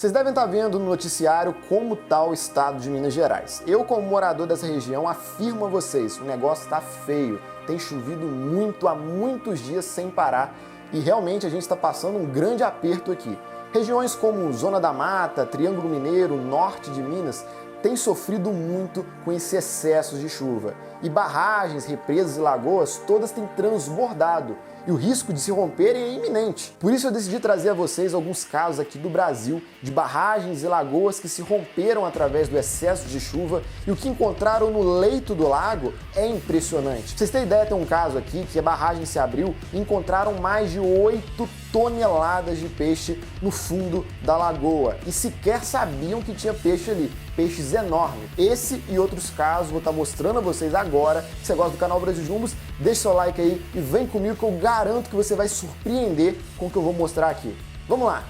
Vocês devem estar vendo no noticiário como está o estado de Minas Gerais. Eu, como morador dessa região, afirmo a vocês, o negócio está feio. Tem chovido muito há muitos dias sem parar e realmente a gente está passando um grande aperto aqui. Regiões como Zona da Mata, Triângulo Mineiro, Norte de Minas têm sofrido muito com esse excesso de chuva. E barragens, represas e lagoas todas têm transbordado. E o risco de se romperem é iminente. Por isso eu decidi trazer a vocês alguns casos aqui do Brasil de barragens e lagoas que se romperam através do excesso de chuva e o que encontraram no leito do lago é impressionante. Pra vocês terem ideia, tem um caso aqui que a barragem se abriu e encontraram mais de 8 toneladas de peixe no fundo da lagoa e sequer sabiam que tinha peixe ali, peixes enormes. Esse e outros casos vou estar mostrando a vocês agora. Se você gosta do canal Brasil Jumbos, deixa seu like aí e vem comigo que eu garanto que você vai surpreender com o que eu vou mostrar aqui. Vamos lá!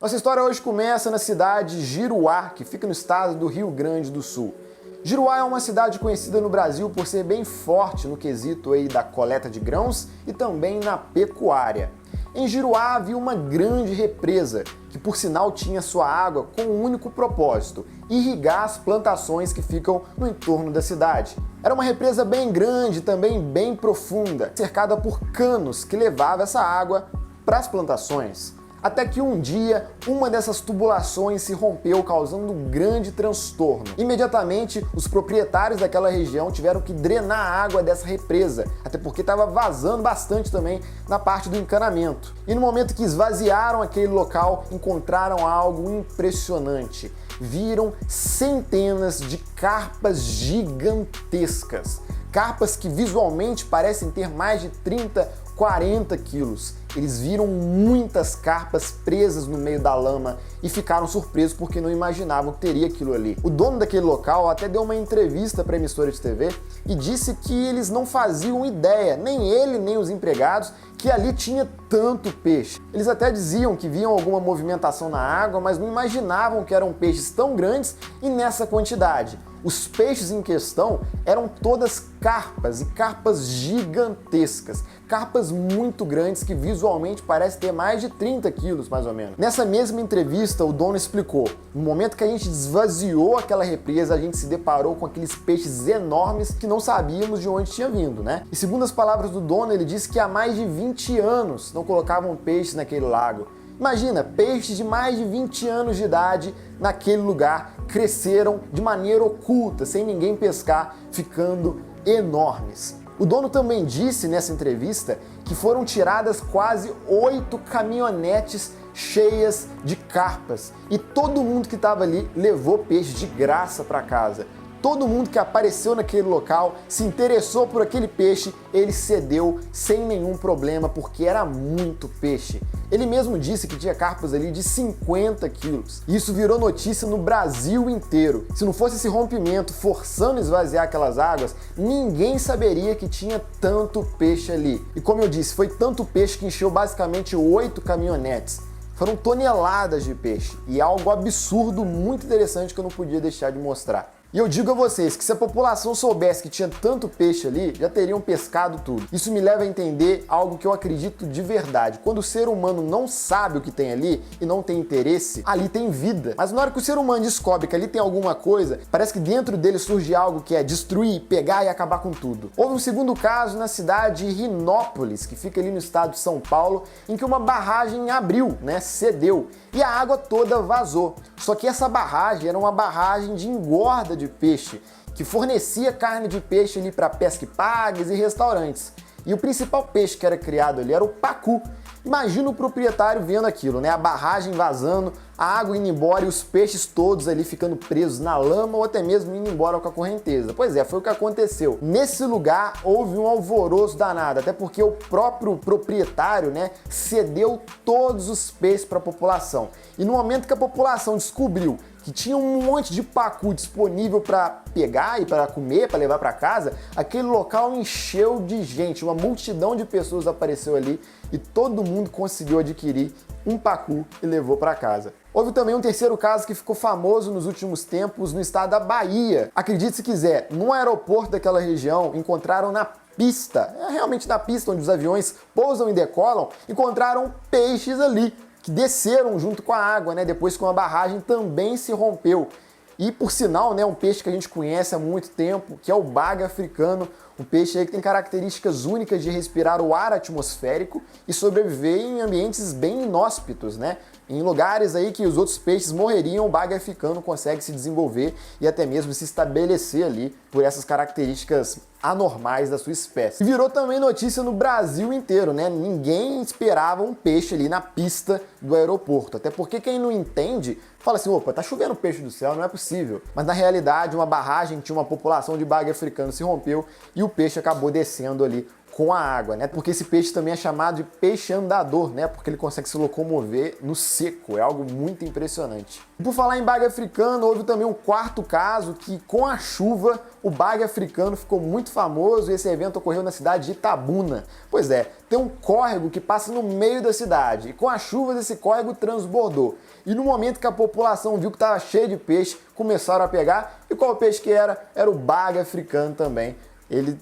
Nossa história hoje começa na cidade de Giruá, que fica no estado do Rio Grande do Sul. Giruá é uma cidade conhecida no Brasil por ser bem forte no quesito aí da coleta de grãos e também na pecuária. Em Giruá havia uma grande represa, que por sinal tinha sua água com um único propósito, irrigar as plantações que ficam no entorno da cidade. Era uma represa bem grande, também bem profunda, cercada por canos que levava essa água para as plantações. Até que um dia, uma dessas tubulações se rompeu, causando um grande transtorno. Imediatamente, os proprietários daquela região tiveram que drenar a água dessa represa, até porque estava vazando bastante também na parte do encanamento. E no momento que esvaziaram aquele local, encontraram algo impressionante. Viram centenas de carpas gigantescas. Carpas que visualmente parecem ter mais de 30, 40 quilos. Eles viram muitas carpas presas no meio da lama e ficaram surpresos porque não imaginavam que teria aquilo ali. O dono daquele local até deu uma entrevista para a emissora de TV e disse que eles não faziam ideia, nem ele nem os empregados, que ali tinha tanto peixe. Eles até diziam que viam alguma movimentação na água, mas não imaginavam que eram peixes tão grandes e nessa quantidade. Os peixes em questão eram todas carpas e carpas gigantescas, carpas muito grandes que visualmente parecem ter mais de 30 quilos mais ou menos. Nessa mesma entrevista o dono explicou, no momento que a gente esvaziou aquela represa, a gente se deparou com aqueles peixes enormes que não sabíamos de onde tinha vindo, né? E segundo as palavras do dono, ele disse que há mais de 20 anos não colocavam peixes naquele lago. Imagina, peixes de mais de 20 anos de idade naquele lugar cresceram de maneira oculta, sem ninguém pescar, ficando enormes. O dono também disse nessa entrevista que foram tiradas quase 8 caminhonetes cheias de carpas e todo mundo que estava ali levou peixe de graça para casa. Todo mundo que apareceu naquele local, se interessou por aquele peixe, ele cedeu sem nenhum problema, porque era muito peixe. Ele mesmo disse que tinha carpas ali de 50 quilos. Isso virou notícia no Brasil inteiro. Se não fosse esse rompimento forçando esvaziar aquelas águas, ninguém saberia que tinha tanto peixe ali. E como eu disse, foi tanto peixe que encheu basicamente 8 caminhonetes. Foram toneladas de peixe. E algo absurdo, muito interessante que eu não podia deixar de mostrar. E eu digo a vocês que se a população soubesse que tinha tanto peixe ali, já teriam pescado tudo. Isso me leva a entender algo que eu acredito de verdade. Quando o ser humano não sabe o que tem ali e não tem interesse, ali tem vida. Mas na hora que o ser humano descobre que ali tem alguma coisa, parece que dentro dele surge algo que é destruir, pegar e acabar com tudo. Houve um segundo caso na cidade de Rinópolis, que fica ali no estado de São Paulo, em que uma barragem abriu, cedeu, e a água toda vazou. Só que essa barragem era uma barragem de engorda de peixe, que fornecia carne de peixe ali para pesca e pagues e restaurantes. E o principal peixe que era criado ali era o pacu. Imagina o proprietário vendo aquilo, a barragem vazando, a água indo embora e os peixes todos ali ficando presos na lama ou até mesmo indo embora com a correnteza. Pois é, foi o que aconteceu. Nesse lugar houve um alvoroço danado, até porque o próprio proprietário, cedeu todos os peixes para a população. E no momento que a população descobriu que tinha um monte de pacu disponível para pegar e para comer, para levar para casa, aquele local encheu de gente, uma multidão de pessoas apareceu ali e todo mundo conseguiu adquirir um pacu e levou para casa. Houve também um terceiro caso que ficou famoso nos últimos tempos no estado da Bahia. Acredite se quiser, no aeroporto daquela região encontraram na pista, realmente na pista onde os aviões pousam e decolam, encontraram peixes ali que desceram junto com a água, né? Depois que uma barragem também se rompeu. E por sinal, né, um peixe que a gente conhece há muito tempo, que é o baga africano, um peixe aí que tem características únicas de respirar o ar atmosférico e sobreviver em ambientes bem inóspitos, né? Em lugares aí que os outros peixes morreriam, o baga africano consegue se desenvolver e até mesmo se estabelecer ali por essas características anormais da sua espécie. E virou também notícia no Brasil inteiro, né? Ninguém esperava um peixe ali na pista do aeroporto. Até porque quem não entende fala assim, opa, tá chovendo peixe do céu, não é possível. Mas na realidade, uma barragem que tinha uma população de baga africano se rompeu e o peixe acabou descendo ali com a água, né? Porque esse peixe também é chamado de peixe andador, né? Porque ele consegue se locomover no seco, é algo muito impressionante. E por falar em baga africano, houve também um quarto caso que com a chuva o baga africano ficou muito famoso e esse evento ocorreu na cidade de Itabuna. Pois é, tem um córrego que passa no meio da cidade e com as chuvas esse córrego transbordou. E no momento que a população viu que estava cheio de peixe, começaram a pegar. E qual peixe que era? Era o baga africano também. Ele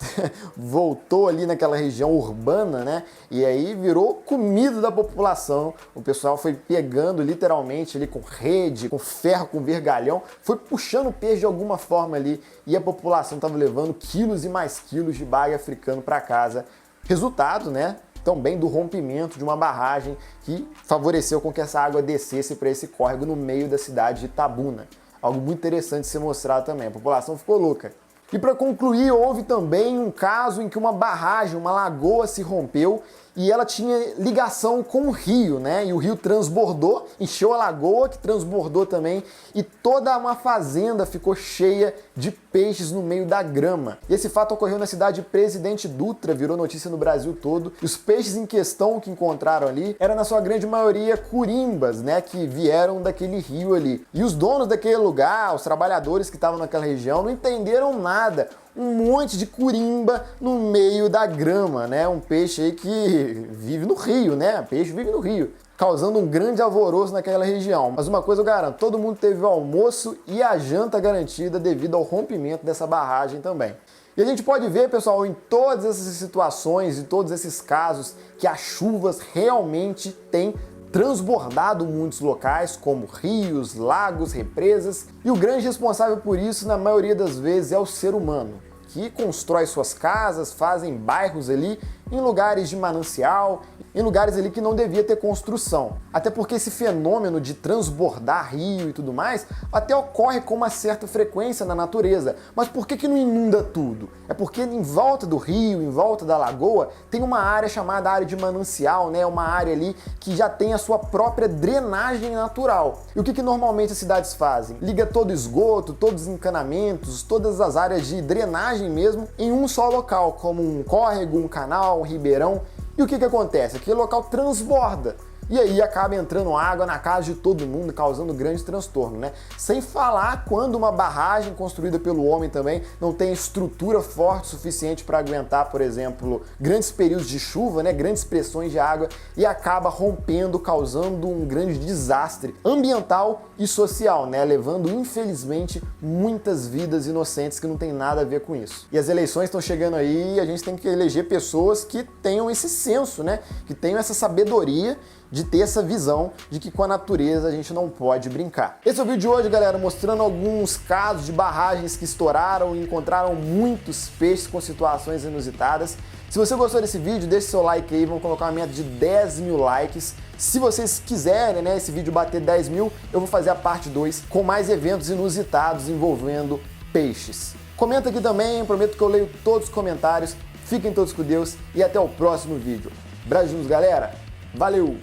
voltou ali naquela região urbana, né? E aí virou comida da população. O pessoal foi pegando literalmente ali com rede, com ferro, com vergalhão, foi puxando o peixe de alguma forma ali e a população estava levando quilos e mais quilos de baga africano para casa. Resultado, né? Também do rompimento de uma barragem que favoreceu com que essa água descesse para esse córrego no meio da cidade de Itabuna. Algo muito interessante de ser mostrado também. A população ficou louca. E para concluir, houve também um caso em que uma barragem, uma lagoa se rompeu e ela tinha ligação com o rio, né? E o rio transbordou, encheu a lagoa, que transbordou também, e toda uma fazenda ficou cheia de peixes no meio da grama. E esse fato ocorreu na cidade de Presidente Dutra, virou notícia no Brasil todo. E os peixes em questão que encontraram ali eram, na sua grande maioria, curimbas, né? Que vieram daquele rio ali. E os donos daquele lugar, os trabalhadores que estavam naquela região, não entenderam nada. Um monte de curimba no meio da grama, né? Um peixe aí que vive no rio, né? Peixe vive no rio, causando um grande alvoroço naquela região. Mas uma coisa eu garanto, todo mundo teve o almoço e a janta garantida devido ao rompimento dessa barragem também. E a gente pode ver, pessoal, em todas essas situações e todos esses casos, que as chuvas realmente têm transbordado muitos locais, como rios, lagos, represas, e o grande responsável por isso, na maioria das vezes, é o ser humano, que constrói suas casas, fazem bairros ali, em lugares de manancial, em lugares ali que não devia ter construção. Até porque esse fenômeno de transbordar rio e tudo mais até ocorre com uma certa frequência na natureza. Mas por que não inunda tudo? É porque em volta do rio, em volta da lagoa, tem uma área chamada área de manancial, né? Uma área ali que já tem a sua própria drenagem natural. E o que normalmente as cidades fazem? Liga todo o esgoto, todos os encanamentos, todas as áreas de drenagem mesmo em um só local, como um córrego, um canal, um ribeirão. E o que acontece? Aquele local transborda. E aí acaba entrando água na casa de todo mundo, causando grande transtorno, né? Sem falar quando uma barragem construída pelo homem também não tem estrutura forte o suficiente para aguentar, por exemplo, grandes períodos de chuva, né? Grandes pressões de água e acaba rompendo, causando um grande desastre ambiental e social, né? Levando, infelizmente, muitas vidas inocentes que não tem nada a ver com isso. E as eleições estão chegando aí e a gente tem que eleger pessoas que tenham esse senso, né? Que tenham essa sabedoria de ter essa visão de que com a natureza a gente não pode brincar. Esse é o vídeo de hoje, galera, mostrando alguns casos de barragens que estouraram e encontraram muitos peixes com situações inusitadas. Se você gostou desse vídeo, deixe seu like aí, vamos colocar uma meta de 10 mil likes. Se vocês quiserem, né, esse vídeo bater 10 mil, eu vou fazer a parte 2 com mais eventos inusitados envolvendo peixes. Comenta aqui também, prometo que eu leio todos os comentários. Fiquem todos com Deus e até o próximo vídeo. Brasil, galera! Valeu!